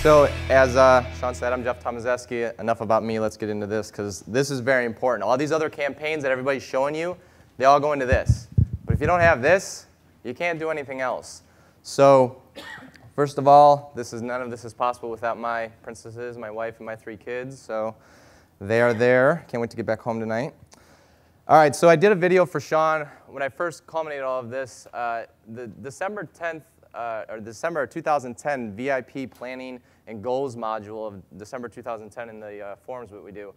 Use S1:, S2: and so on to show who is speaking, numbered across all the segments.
S1: So as Sean said, I'm Jeff Thomaszewski. Enough about me, let's get into this, because this is very important. All these other campaigns that everybody's showing you, they all go into this. But if you don't have this, you can't do anything else. So first of all, none of this is possible without my princesses, my wife, and my 3 kids. So they are there. Can't wait to get back home tonight. All right, so I did a video for Sean when I first culminated all of this. The December 10th, or December 2010 VIP Planning and Goals module of December 2010 in the forums that we do.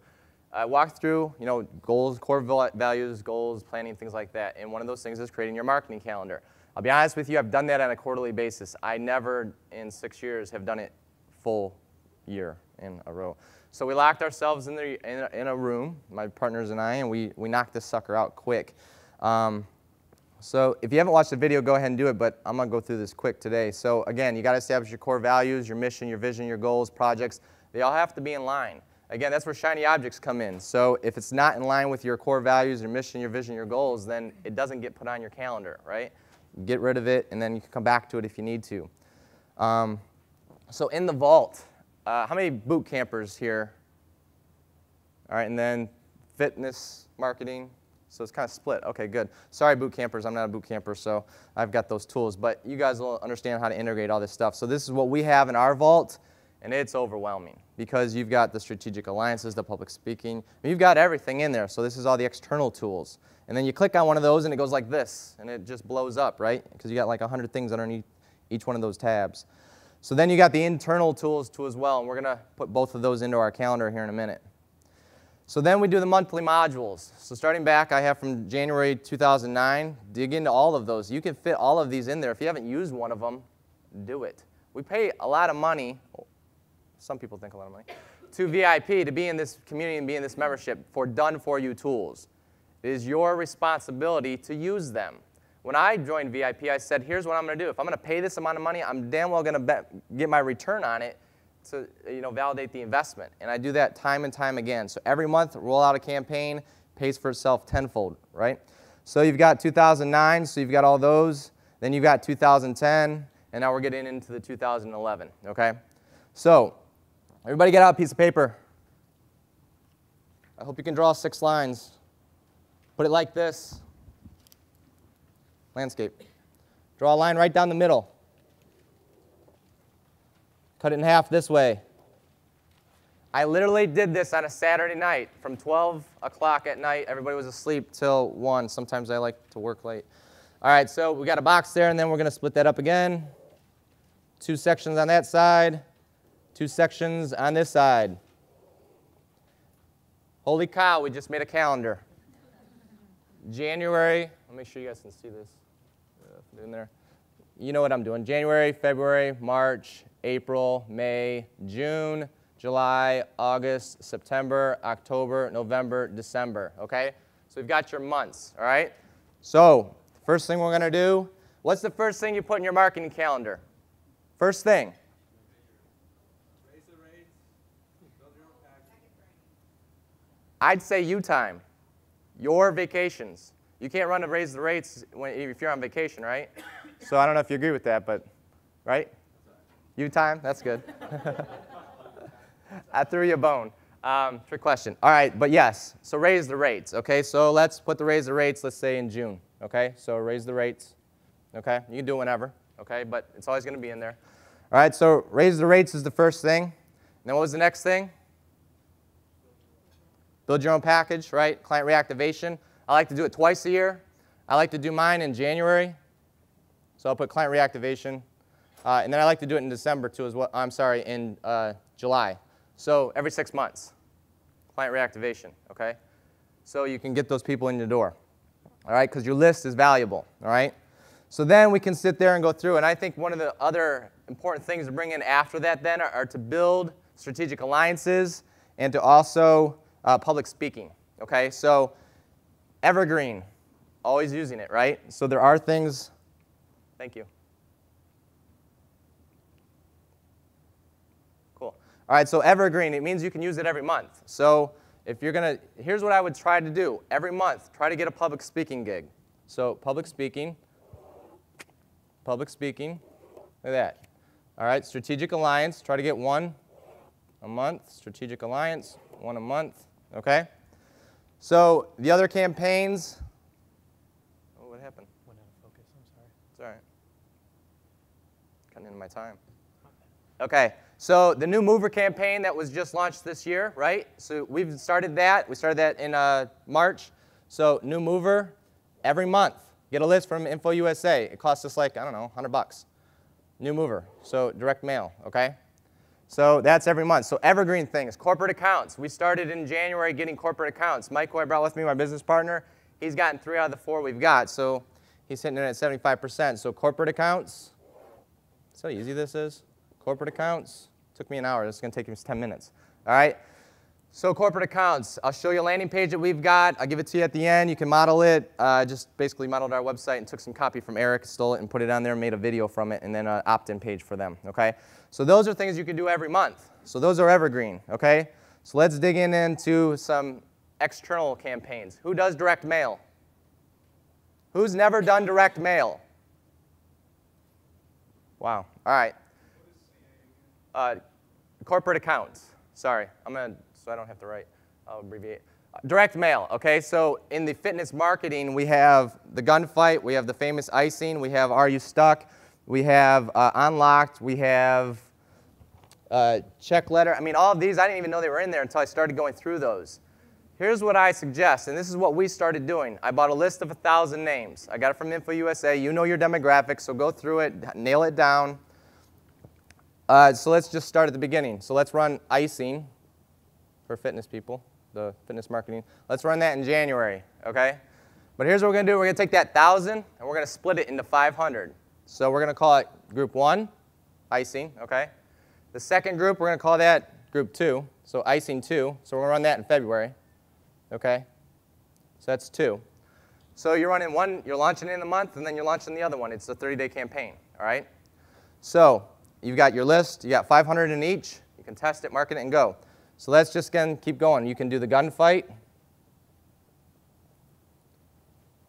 S1: I walked through, goals, core values, goals, planning, things like that. And one of those things is creating your marketing calendar. I'll be honest with you, I've done that on a quarterly basis. I never, in 6 years, have done it full year in a row. So we locked ourselves in a room, my partners and I, and we knocked this sucker out quick. So if you haven't watched the video, go ahead and do it, but I'm going to go through this quick today. So again, you got to establish your core values, your mission, your vision, your goals, projects. They all have to be in line. Again, that's where shiny objects come in. So if it's not in line with your core values, your mission, your vision, your goals, then it doesn't get put on your calendar, right? Get rid of it, and then you can come back to it if you need to. So in the vault, how many boot campers here? All right, and then fitness, marketing. So it's kind of split. Okay, good. Sorry, boot campers. I'm not a boot camper, so I've got those tools. But you guys will understand how to integrate all this stuff. So this is what we have in our vault, and it's overwhelming because you've got the strategic alliances, the public speaking. You've got everything in there. So this is all the external tools. And then you click on one of those, and it goes like this, and it just blows up, right? Because you got like 100 things underneath each one of those tabs. So then you got the internal tools too as well, and we're going to put both of those into our calendar here in a minute. So then we do the monthly modules. So starting back, I have from January 2009, dig into all of those. You can fit all of these in there. If you haven't used one of them, do it. We pay a lot of money, some people think a lot of money, to VIP to be in this community and be in this membership for done-for-you tools. It is your responsibility to use them. When I joined VIP, I said, here's what I'm going to do. If I'm going to pay this amount of money, I'm damn well going to get my return on it to validate the investment. And I do that time and time again. So every month, roll out a campaign, pays for itself tenfold, right? So you've got 2009, so you've got all those. Then you've got 2010, and now we're getting into the 2011, okay? So everybody get out a piece of paper. I hope you can draw 6 lines. Put it like this. Landscape. Draw a line right down the middle. Cut it in half this way. I literally did this on a Saturday night from 12 o'clock at night. Everybody was asleep till 1. Sometimes I like to work late. All right, so we got a box there, and then we're going to split that up again. 2 sections on that side, 2 sections on this side. Holy cow, we just made a calendar. January, let me make sure you guys can see this in there. You know what I'm doing. January, February, March, April, May, June, July, August, September, October, November, December, okay? So we've got your months, all right? So first thing we're going to do, what's the first thing you put in your marketing calendar? First thing.
S2: Raise the rates, build your own package.
S1: I'd say you time, your vacations. You can't run to raise the rates if you're on vacation, right? So I don't know if you agree with that, but, right? You time, that's good. I threw you a bone. Trick question. All right, but yes, so raise the rates, okay? So let's put the raise the rates, let's say in June, okay? So raise the rates, okay? You can do it whenever, okay? But it's always going to be in there. All right, so raise the rates is the first thing. And then what was the next thing? Build your own package, right? Client reactivation. I like to do it twice a year. I like to do mine in January. So I'll put client reactivation. And then I like to do it in December too as well. I'm sorry, in July. So every 6 months, client reactivation, okay? So you can get those people in your door, all right? Because your list is valuable, all right? So then we can sit there and go through. And I think one of the other important things to bring in after that then are to build strategic alliances and to also public speaking, okay? So evergreen, always using it, right? So there are things, thank you. Cool. All right, so evergreen, it means you can use it every month. So if you're going to, here's what I would try to do. Every month, try to get a public speaking gig. So public speaking, look at that. All right, strategic alliance, try to get one a month. Strategic alliance, one a month, okay? So the other campaigns, oh, what happened?
S3: Went out of focus, I'm sorry.
S1: It's all right. Cutting into my time. Okay, so the new mover campaign that was just launched this year, right? So we've started that. We started that in March. So new mover, every month, get a list from Info USA. It costs us like, I don't know, $100. New mover, so direct mail, okay? So that's every month. So evergreen things, corporate accounts. We started in January getting corporate accounts. Mike, who I brought with me, my business partner, he's gotten 3 out of the 4 we've got. So he's hitting it at 75%. So corporate accounts, that's how easy this is. Corporate accounts, took me an hour. This is going to take me 10 minutes. All right? So corporate accounts, I'll show you a landing page that we've got. I'll give it to you at the end. You can model it. Just basically modeled our website and took some copy from Eric, stole it and put it on there, made a video from it, and then an opt-in page for them. Okay? So those are things you can do every month. So those are evergreen. Okay? So let's dig into some external campaigns. Who does direct mail? Who's never done direct mail? Wow. All right. Corporate accounts. Sorry, so I don't have to write. I'll abbreviate. Direct mail. Okay, so in the fitness marketing, we have the gunfight, we have the famous icing, we have Are You Stuck, we have Unlocked, we have check letter. I mean, all of these, I didn't even know they were in there until I started going through those. Here's what I suggest, and this is what we started doing. I bought a list of 1,000 names. I got it from Info USA. You know your demographics, so go through it, nail it down. So let's just start at the beginning. So let's run icing for fitness people, the fitness marketing. Let's run that in January, okay? But here's what we're going to do. We're going to take that 1,000, and we're going to split it into 500. So we're going to call it Group 1, icing, okay? The second group, we're going to call that Group 2, so icing 2. So we're going to run that in February, okay? So that's 2. So you're running one, you're launching it in the month, and then you're launching the other one. It's a 30-day campaign, all right? So you've got your list. You got 500 in each. You can test it, market it, and go. So let's just keep going. You can do the gunfight.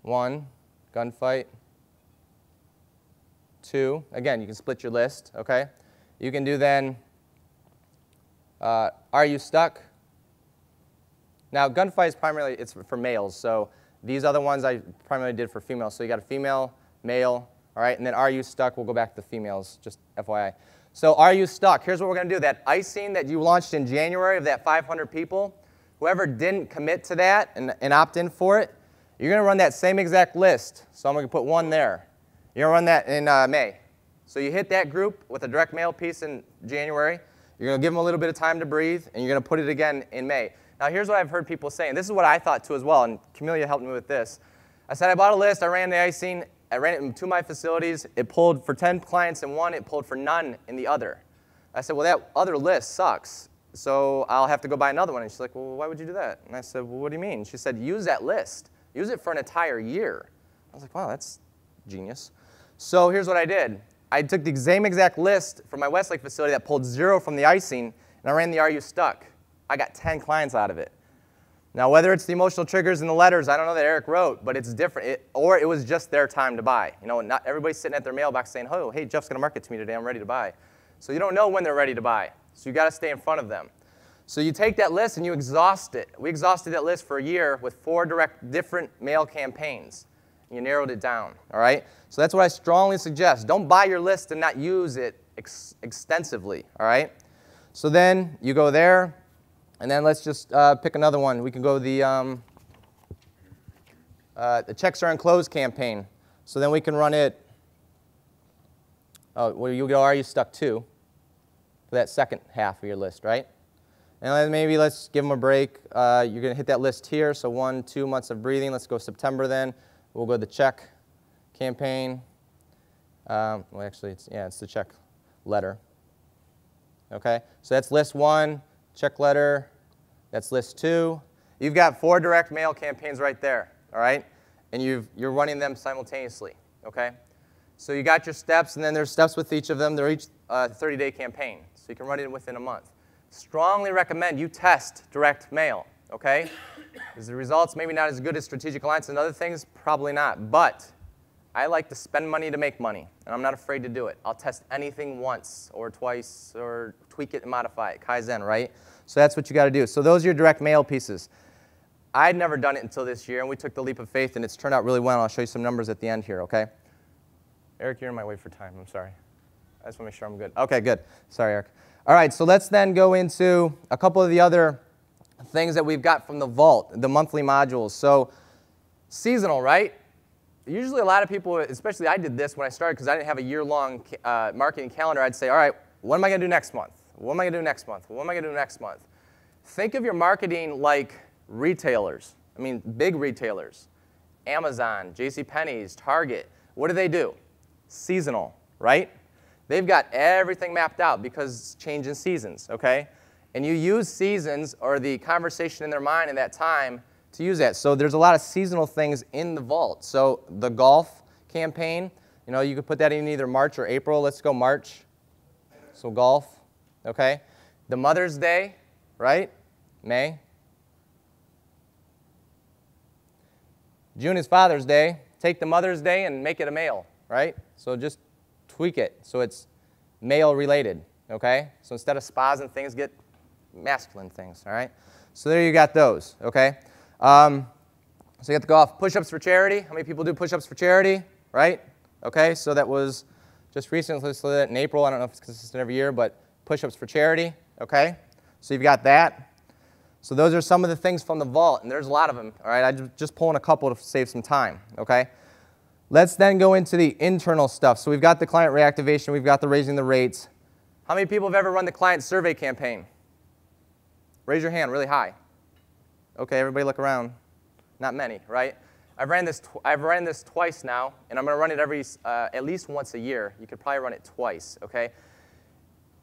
S1: 1, gunfight. 2, again, you can split your list, okay? You can do then, Are You Stuck? Now, gunfight is primarily, it's for males, so these other ones I primarily did for females. So you got a female, male, all right, and then Are You Stuck? We'll go back to the females, just FYI. So Are You Stuck? Here's what we're going to do. That icing that you launched in January of that 500 people, whoever didn't commit to that and opt in for it, you're going to run that same exact list. So I'm going to put 1 there. You're going to run that in May. So you hit that group with a direct mail piece in January. You're going to give them a little bit of time to breathe, and you're going to put it again in May. Now here's what I've heard people saying. This is what I thought too as well, and Camelia helped me with this. I said I bought a list. I ran the icing. I ran it in 2 of my facilities. It pulled for 10 clients in one. It pulled for none in the other. I said, well, that other list sucks, so I'll have to go buy another one. And she's like, well, why would you do that? And I said, well, what do you mean? She said, use that list. Use it for an entire year. I was like, wow, that's genius. So here's what I did. I took the same exact list from my Westlake facility that pulled 0 from the icing, and I ran the Are You Stuck? I got 10 clients out of it. Now, whether it's the emotional triggers and the letters, I don't know that Eric wrote, but it's different. Or it was just their time to buy. You know, not everybody's sitting at their mailbox saying, oh, hey, Jeff's going to market to me today. I'm ready to buy. So you don't know when they're ready to buy. So you got to stay in front of them. So you take that list and you exhaust it. We exhausted that list for a year with 4 different mail campaigns. And you narrowed it down, all right? So that's what I strongly suggest. Don't buy your list and not use it extensively, all right? So then you go there. And then let's just pick another one. We can go the checks are enclosed campaign. So then we can run it. Oh, well, you go Are You Stuck 2 for that second half of your list, right? And then maybe let's give them a break. You're going to hit that list here. So 1, 2 months of breathing. Let's go September then. We'll go the check campaign. Well, actually, it's the check letter. Okay, so that's list 1. Check letter, that's list 2. You've got 4 direct mail campaigns right there, all right? And you're running them simultaneously, okay? So you got your steps, and then there's steps with each of them. They're each 30-day campaign, so you can run it within a month. Strongly recommend you test direct mail, okay? Because the results maybe not as good as strategic alliance and other things, probably not. But I like to spend money to make money, and I'm not afraid to do it. I'll test anything once or twice or tweak it and modify it, Kaizen, right? So that's what you got to do. So those are your direct mail pieces. I'd never done it until this year, and we took the leap of faith, and it's turned out really well. I'll show you some numbers at the end here, okay? Eric, you're in my way for time. I'm sorry. I just want to make sure I'm good. Okay, good. Sorry, Eric. All right, so let's then go into a couple of the other things that we've got from the vault, the monthly modules. So seasonal, right? Usually a lot of people, especially I did this when I started because I didn't have a year-long marketing calendar. I'd say, all right, what am I going to do next month? What am I going to do next month? What am I going to do next month? Think of your marketing like retailers. I mean, big retailers. Amazon, JCPenney's, Target. What do? Seasonal, right? They've got everything mapped out because it's changing seasons, okay? And you use seasons or the conversation in their mind in that time to use that. So there's a lot of seasonal things in the vault. So the golf campaign, you know, you could put that in either March or April. Let's go March. So golf, okay? The Mother's Day, right? May. June is Father's Day. Take the Mother's Day and make it a male, right? So just tweak it so it's male related, okay? So instead of spas and things, get masculine things, all right? So there you got those, okay? So you got the golf. Push-ups for charity. How many people do push-ups for charity, right? Okay, so that was just recently, so that in April. I don't know if it's consistent every year, but push-ups for charity, okay? So you've got that. So those are some of the things from the vault, and there's a lot of them, all right? I'm just pulling a couple to save some time, okay? Let's then go into the internal stuff. So we've got the client reactivation. We've got the raising the rates. How many people have ever run the client survey campaign? Raise your hand really high. Okay, everybody look around. Not many, right? I've ran this twice now, and I'm going to run it at least once a year. You could probably run it twice, okay?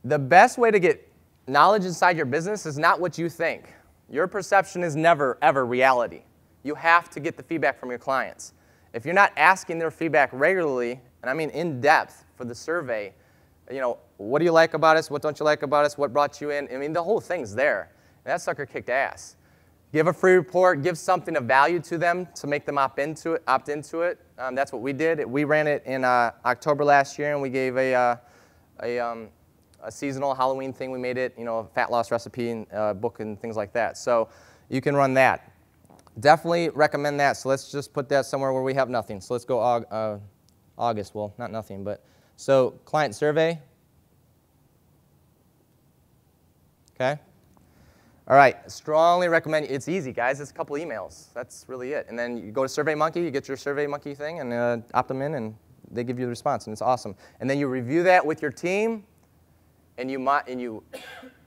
S1: The best way to get knowledge inside your business is not what you think. Your perception is never, ever reality. You have to get the feedback from your clients. If you're not asking their feedback regularly, and I mean in depth for the survey, you know, what do you like about us? What don't you like about us? What brought you in? I mean, the whole thing's there. And that sucker kicked ass. Give a free report. Give something of value to them to make them opt into it. That's what we did. We ran it in October last year, and we gave a seasonal Halloween thing. We made it, you know, a fat loss recipe and book and things like that. So you can run that. Definitely recommend that. So let's just put that somewhere where we have nothing. So let's go August. Well, not nothing, but so client survey. Okay. All right. Strongly recommend. It's easy, guys. It's a couple emails. That's really it. And then you go to SurveyMonkey. You get your SurveyMonkey thing and opt them in, and they give you the response, and it's awesome. And then you review that with your team, and you.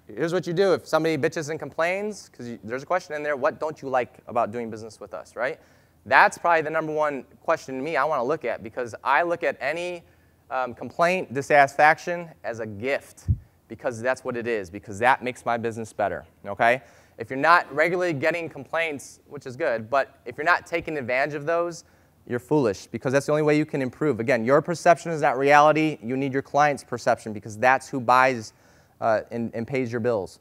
S1: Here's what you do. If somebody bitches and complains, because there's a question in there, what don't you like about doing business with us, right? That's probably the number one question to me I want to look at, because I look at any complaint, dissatisfaction as a gift, because that's what it is, because that makes my business better, okay? If you're not regularly getting complaints, which is good, but if you're not taking advantage of those, you're foolish, because that's the only way you can improve. Again, your perception is not reality. You need your client's perception, because that's who buys and pays your bills.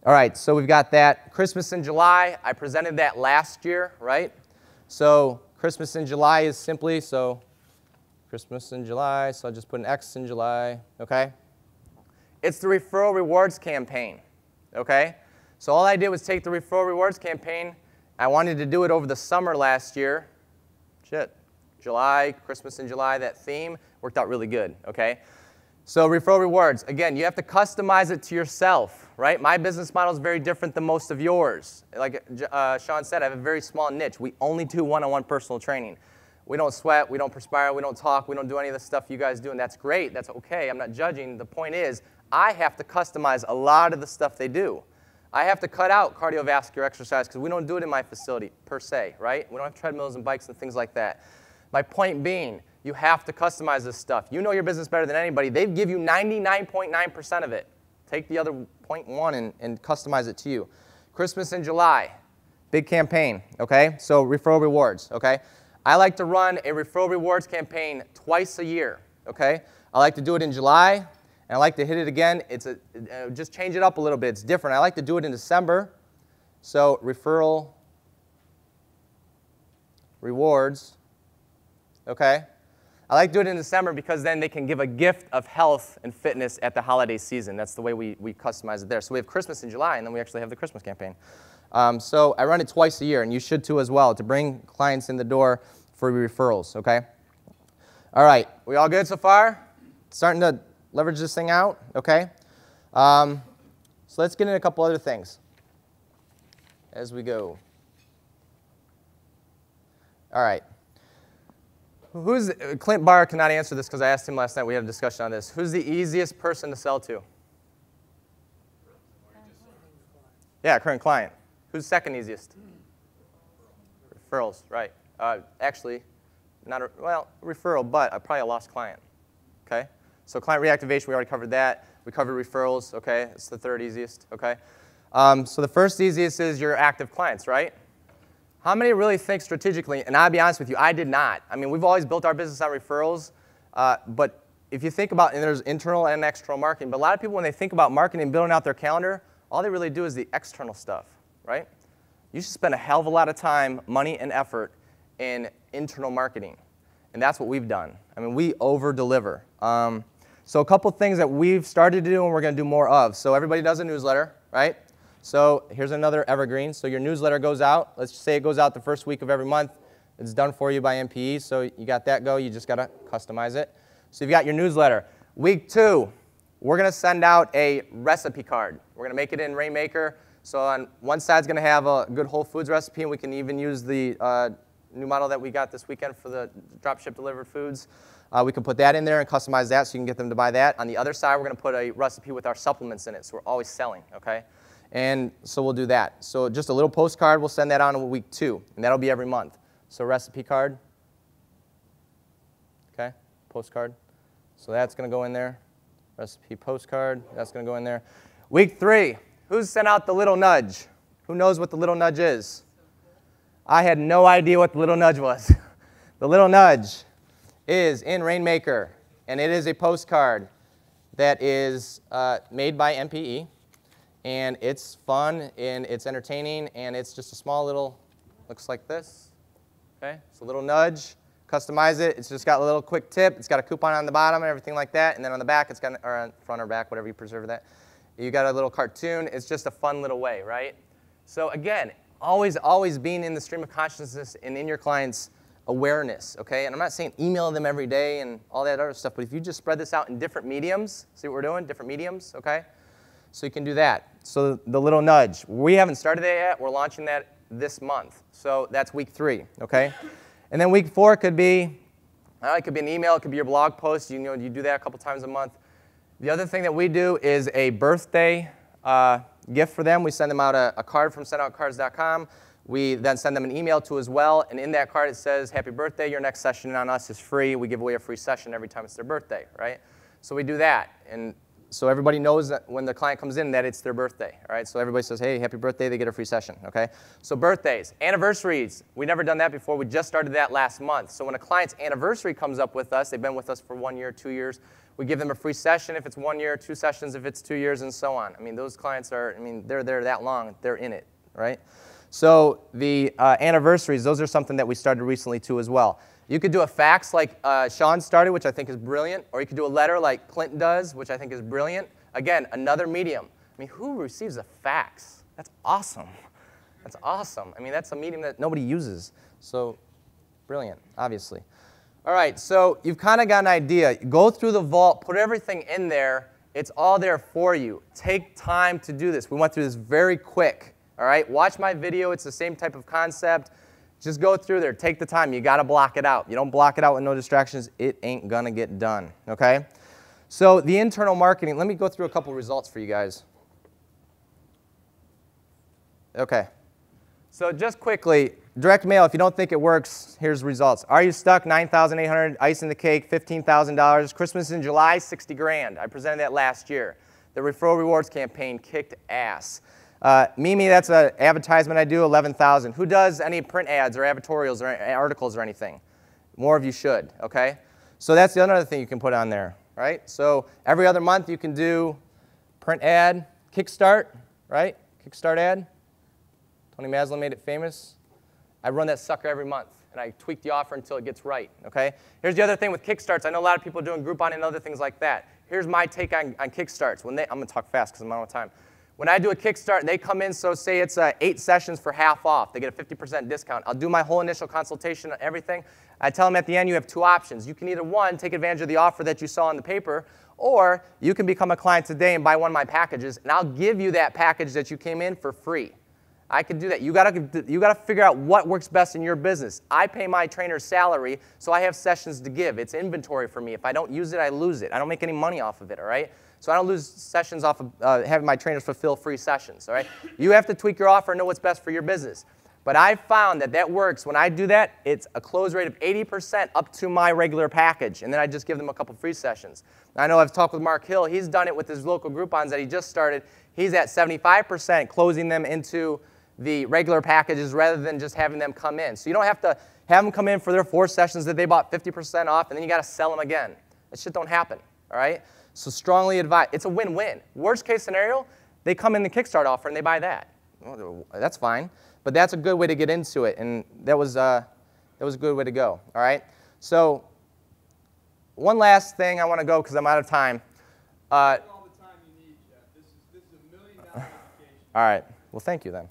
S1: All right, so we've got that. Christmas in July, I presented that last year, right? So Christmas in July is simply, so Christmas in July, so I'll just put an X in July, okay? It's the Referral Rewards campaign, okay? So all I did was take the Referral Rewards campaign. I wanted to do it over the summer last year. July, Christmas in July, that theme worked out really good, okay? So Referral Rewards, again, you have to customize it to yourself, right? My business model is very different than most of yours. Like Sean said, I have a very small niche. We only do one-on-one personal training. We don't sweat, we don't perspire, we don't talk, we don't do any of the stuff you guys do, and that's great, that's okay, I'm not judging. The point is, I have to customize a lot of the stuff they do. I have to cut out cardiovascular exercise because we don't do it in my facility, per se, right? We don't have treadmills and bikes and things like that. My point being, you have to customize this stuff. You know your business better than anybody. They give you 99.9% of it. Take the other 0.1 and customize it to you. Christmas in July, big campaign, okay? So Referral Rewards, okay? I like to run a Referral Rewards campaign twice a year, okay? I like to do it in July, and I like to hit it again. Just change it up a little bit. It's different. I like to do it in December. So Referral Rewards, okay? I like to do it in December because then they can give a gift of health and fitness at the holiday season. That's the way we customize it there. So we have Christmas in July, and then we actually have the Christmas campaign. So I run it twice a year, and you should too as well, to bring clients in the door for referrals, okay? All right, we all good so far? Starting to leverage this thing out, okay? So let's get into a couple other things as we go. All right. Clint Barr cannot answer this because I asked him last night. We had a discussion on this. Who's the easiest person to sell to? Yeah, current client. Who's second easiest? Referrals, right. Actually, not well, referral, but probably a lost client. Okay? So client reactivation, we already covered that. We covered referrals, okay? It's the third easiest, okay? So the first easiest is your active clients, right? How many really think strategically? And I'll be honest with you, I did not. I mean, we've always built our business on referrals, but if you think about, and there's internal and external marketing, but a lot of people, when they think about marketing and building out their calendar, all they really do is the external stuff, right? You should spend a hell of a lot of time, money, and effort in internal marketing, and that's what we've done. I mean, we over-deliver. So a couple things that we've started to do and we're going to do more of. So everybody does a newsletter, right? So here's another evergreen. So your newsletter goes out. Let's say it goes out the first week of every month. It's done for you by MPE, so you got that go. You just got to customize it. So you've got your newsletter. Week 2, we're going to send out a recipe card. We're going to make it in Rainmaker. So on one side is going to have a good Whole Foods recipe, and we can even use the new model that we got this weekend for the dropship delivered foods. We can put that in there and customize that so you can get them to buy that. On the other side, we're going to put a recipe with our supplements in it, so we're always selling, okay? And so we'll do that. So just a little postcard, we'll send that on in week 2, and that'll be every month. So recipe card, okay, postcard. So that's going to go in there. Recipe postcard, that's going to go in there. Week 3, who's sent out the little nudge? Who knows what the little nudge is? I had no idea what the little nudge was. The little nudge is in Rainmaker, and it is a postcard that is made by MPE. And it's fun, and it's entertaining, and it's just a small little, looks like this, okay? It's a little nudge, customize it. It's just got a little quick tip. It's got a coupon on the bottom and everything like that, and then on the back, it's got, or on front or back, whatever you preserve that. You got a little cartoon. It's just a fun little way, right? So again, always being in the stream of consciousness and in your clients' awareness, okay? And I'm not saying email them every day and all that other stuff, but if you just spread this out in different mediums, see what we're doing? Different mediums, okay? So you can do that. So the little nudge. We haven't started that yet. We're launching that this month. So that's week 3, okay? And then week 4 could be, it could be an email. It could be your blog post. You do that a couple times a month. The other thing that we do is a birthday gift for them. We send them out a card from sendoutcards.com. We then send them an email too as well. And in that card it says, happy birthday. Your next session on us is free. We give away a free session every time it's their birthday, right? So we do that. And so everybody knows that when the client comes in that it's their birthday, all right? So everybody says, hey, happy birthday, they get a free session, okay? So birthdays, anniversaries, we've never done that before. We just started that last month. So when a client's anniversary comes up with us, they've been with us for 1 year, 2 years, we give them a free session if it's 1 year, 2 sessions if it's 2 years, and so on. I mean, those clients are, they're there that long, they're in it, right? So the anniversaries, those are something that we started recently too as well. You could do a fax like Sean started, which I think is brilliant, or you could do a letter like Clinton does, which I think is brilliant. Again, another medium. I mean, who receives a fax? That's awesome. That's awesome. I mean, that's a medium that nobody uses. So brilliant, obviously. All right, so you've kind of got an idea. Go through the vault, put everything in there. It's all there for you. Take time to do this. We went through this very quick, all right? Watch my video. It's the same type of concept. Just go through there. Take the time. You got to block it out. You don't block it out with no distractions, it ain't going to get done, okay? So the internal marketing, let me go through a couple results for you guys. Okay. So just quickly, direct mail, if you don't think it works, here's results. Are you stuck? 9,800, icing the cake, $15,000. Christmas in July, 60 grand. I presented that last year. The Referral Rewards campaign kicked ass. Mimi, that's an advertisement I do, 11,000. Who does any print ads or advertorials or articles or anything? More of you should, okay? So that's the other thing you can put on there, right? So every other month you can do print ad, Kickstart, right? Kickstart ad. Tony Maslin made it famous. I run that sucker every month. and I tweak the offer until it gets right, okay? Here's the other thing with Kickstarts. I know a lot of people are doing Groupon and other things like that. Here's my take on Kickstarts. I'm going to talk fast because I'm out of time. When I do a Kickstart and they come in, so say it's 8 sessions for half off. They get a 50% discount. I'll do my whole initial consultation on everything. I tell them at the end you have 2 options. You can either, 1, take advantage of the offer that you saw on the paper, or you can become a client today and buy one of my packages, and I'll give you that package that you came in for free. I can do that. You gotta figure out what works best in your business. I pay my trainer's salary, so I have sessions to give. It's inventory for me. If I don't use it, I lose it. I don't make any money off of it, all right? So I don't lose sessions off of having my trainers fulfill free sessions, all right? You have to tweak your offer and know what's best for your business. But I found that that works. When I do that, it's a close rate of 80% up to my regular package, and then I just give them a couple free sessions. I know I've talked with Mark Hill. He's done it with his local Groupons that he just started. He's at 75% closing them into the regular packages rather than just having them come in. So you don't have to have them come in for their 4 sessions that they bought 50% off, and then you got to sell them again. That shit don't happen, all right? So strongly advise. It's a win-win. Worst case scenario, they come in the Kickstart offer and they buy that. Well, that's fine, but that's a good way to get into it, and that was a good way to go, all right? So one last thing I want to go because I'm out of time.
S2: All the time you need, Jeff. This is $1 million education.
S1: All right. Well, thank you then.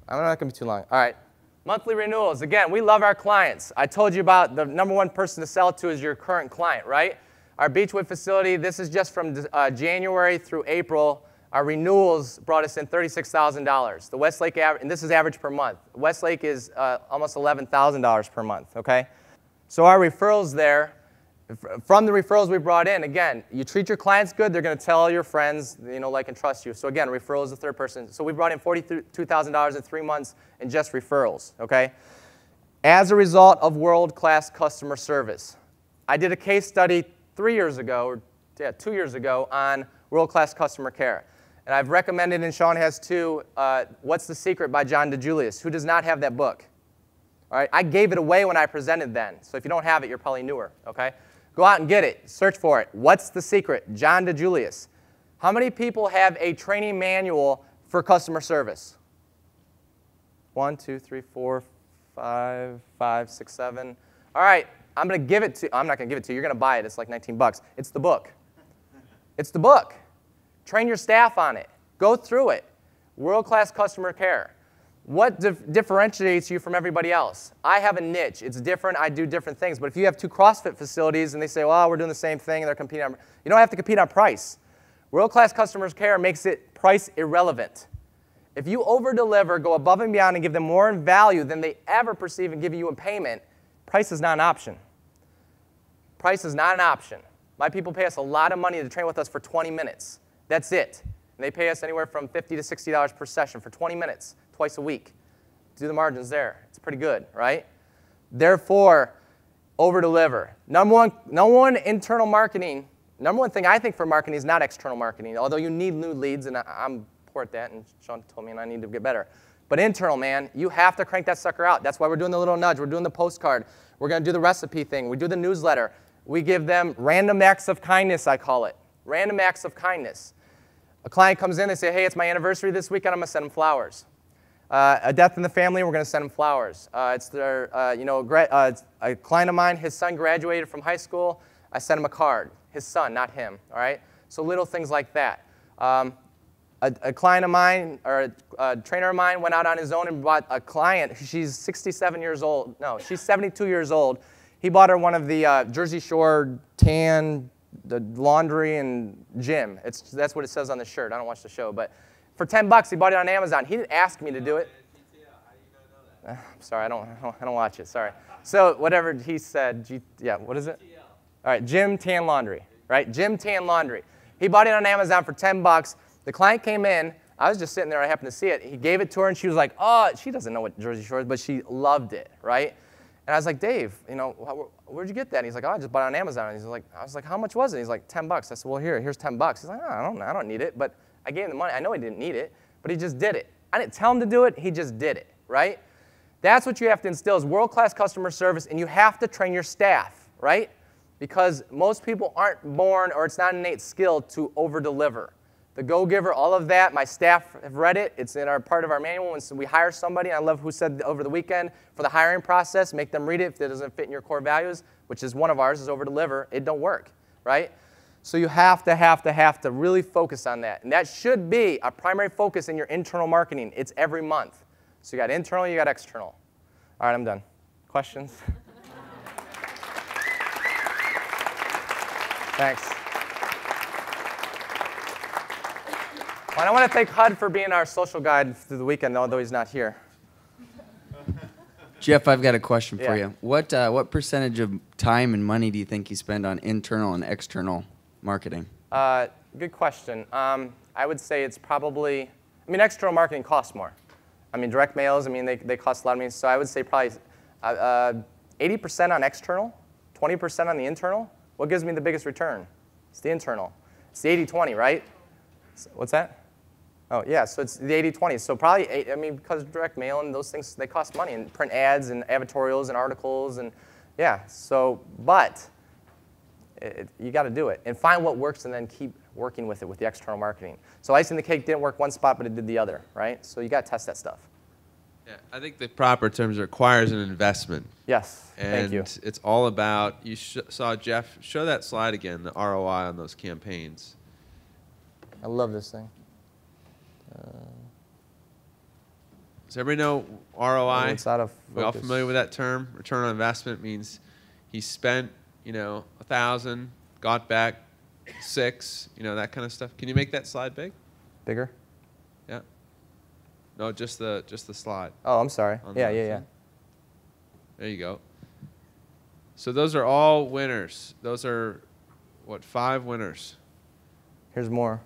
S1: I'm not going to be too long. All right. Monthly renewals. Again, we love our clients. I told you about the #1 person to sell to is your current client, right? Our Beechwood facility, this is just from January through April. Our renewals brought us in $36,000. The Westlake average, and this is average per month. Westlake is almost $11,000 per month, okay? So our referrals there, from the referrals we brought in, again, you treat your clients good, they're going to tell all your friends, you know, like and trust you. So again, referrals is the third person. So we brought in $42,000 in 3 months in just referrals, okay? As a result of world-class customer service. I did a case study 2 years ago on world-class customer care. And I've recommended, and Sean has too, What's the Secret by John DeJulius. Who does not have that book? All right, I gave it away when I presented then. So if you don't have it, you're probably newer, okay? Go out and get it. Search for it. What's the Secret? John DeJulius. How many people have a training manual for customer service? 1, 2, 3, 4, 5, 6, 7. All right, I'm going to give it to you. I'm not going to give it to you. You're going to buy it. It's like 19 bucks. It's the book. It's the book. Train your staff on it. Go through it. World-class customer care. What differentiates you from everybody else? I have a niche. It's different. I do different things. But if you have 2 CrossFit facilities and they say, well, we're doing the same thing and they're competing on, you don't have to compete on price. World-class customer care makes it price irrelevant. If you over-deliver, go above and beyond, and give them more in value than they ever perceive and give you in payment, price is not an option. Price is not an option. My people pay us a lot of money to train with us for 20 minutes. That's it. And they pay us anywhere from $50 to $60 per session for 20 minutes. Twice a week. Do the margins there. It's pretty good, right? Therefore, over-deliver. Number one internal marketing, number one thing I think for marketing is not external marketing, although you need new leads, and I'm poor at that, and Sean told me and I need to get better. But internal, man, you have to crank that sucker out. That's why we're doing the little nudge. We're doing the postcard. We're going to do the recipe thing. We do the newsletter. We give them random acts of kindness, I call it. Random acts of kindness. A client comes in, they say, hey, it's my anniversary this weekend, I'm going to send them flowers. A death in the family, we're going to send them flowers. It's their, a client of mine, his son graduated from high school. I sent him a card. His son, not him. All right. So little things like that. A client of mine, or a trainer of mine, went out on his own and bought a client. She's 67 years old. No, she's 72 years old. He bought her one of the Jersey Shore tan, the laundry and gym. That's what it says on the shirt. I don't watch the show, but. For 10 bucks, he bought it on Amazon. He didn't ask me to do it. I'm sorry, I don't watch it. Sorry. So whatever he said, what is it? All right, Jim Tan Laundry, right? Jim Tan Laundry. He bought it on Amazon for 10 bucks. The client came in. I was just sitting there. I happened to see it. He gave it to her, and she was like, oh, she doesn't know what Jersey Shore is, but she loved it, right? And I was like, Dave, where'd you get that? And he's like, oh, I just bought it on Amazon. And I was like, how much was it? He's like, 10 bucks. I said, well, here's 10 bucks. He's like, oh, I don't need it, but I gave him the money. I know he didn't need it, but he just did it. I didn't tell him to do it. He just did it, right? That's what you have to instill is world-class customer service, and you have to train your staff, right? Because most people aren't born, or it's not an innate skill to over-deliver. the Go-Giver, all of that. My staff have read it. It's in our part of our manual. When we hire somebody, I love who said over the weekend, for the hiring process, make them read it if it doesn't fit in your core values, which is one of ours, is over-deliver. It don't work, right? So you have to really focus on that. And that should be a primary focus in your internal marketing. It's every month. So you got internal, you got external. All right, I'm done. Questions? Thanks. Well, I want to thank HUD for being our social guide through the weekend, although he's not here.
S3: Jeff, I've got a question for you. What percentage of time and money do you think you spend on internal and external marketing?
S1: Good question. I would say it's probably, external marketing costs more. Direct mails, they cost a lot of money. So I would say probably 80% on external, 20% on the internal. What gives me the biggest return? It's the internal. It's the 80-20, right? What's that? Oh, yeah, so it's the 80-20. So probably, because direct mail and those things, they cost money, and print ads and editorials and articles, and yeah, so, but you got to do it. And find what works and then keep working with it with the external marketing. So icing the cake didn't work one spot, but it did the other, right? So you got to test that stuff.
S4: Yeah, I think the proper terms requires an investment.
S1: Yes, thank you.
S4: And it's all about, you saw Jeff, show that slide again, the ROI on those campaigns.
S1: I love this thing.
S4: Does everybody know ROI?
S1: It's out of focus.
S4: We all familiar with that term? Return on investment means he spent, 1,000, got back 6, that kind of stuff. Can you make that slide big?
S1: Bigger?
S4: Yeah. No, just the slide.
S1: Oh, I'm sorry. Yeah.
S4: There you go. So those are all winners. Those are, 5 winners.
S1: Here's more.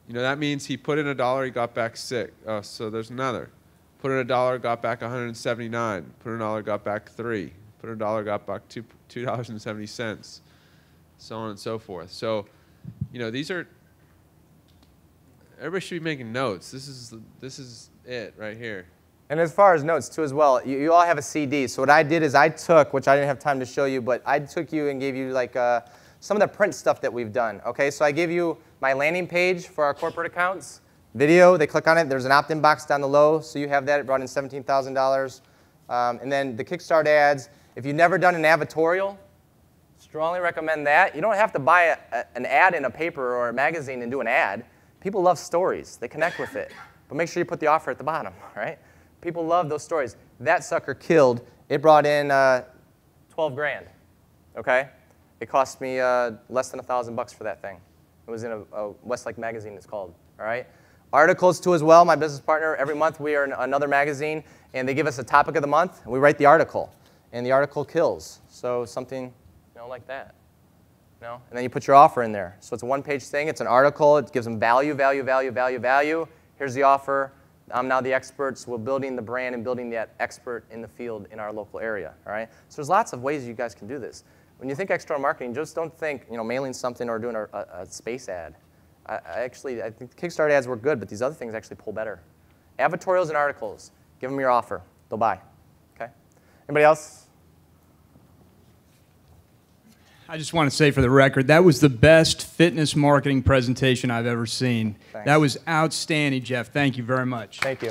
S4: That means he put in $1, he got back 6. Oh, so there's another. Put in $1, got back 179. Put in $1, got back 3. Put in $1, got back $2.70. So on and so forth. So, these are. Everybody should be making notes. This is it right here.
S1: And as far as notes too, as well, you all have a CD. So what I did is I took, which I didn't have time to show you, but I took you and gave you like some of the print stuff that we've done. Okay, so I gave you my landing page for our corporate accounts. Video, they click on it. There's an opt-in box down below, so you have that. It brought in $17,000. And then the Kickstart ads. If you've never done an advertorial, strongly recommend that. You don't have to buy an ad in a paper or a magazine and do an ad. People love stories. They connect with it. But make sure you put the offer at the bottom, right? People love those stories. That sucker killed. It brought in 12 grand, okay? It cost me less than $1,000 for that thing. It was in a Westlake magazine, it's called, all right? Articles too as well. My business partner, every month we are in another magazine, and they give us a topic of the month, and we write the article. And the article kills. So something, like that. And then you put your offer in there. So it's a one-page thing. It's an article. It gives them value, value, value, value, value. Here's the offer. I'm now the expert. So we're building the brand and building that expert in the field in our local area. All right. So there's lots of ways you guys can do this. When you think external marketing, just don't think mailing something or doing a space ad. I think Kickstart ads were good, but these other things actually pull better. Advertorials and articles. Give them your offer. They'll buy. Okay. Anybody else?
S5: I just want to say for the record, that was the best fitness marketing presentation I've ever seen.
S1: Thanks.
S5: That was outstanding, Jeff. Thank you very much.
S1: Thank you.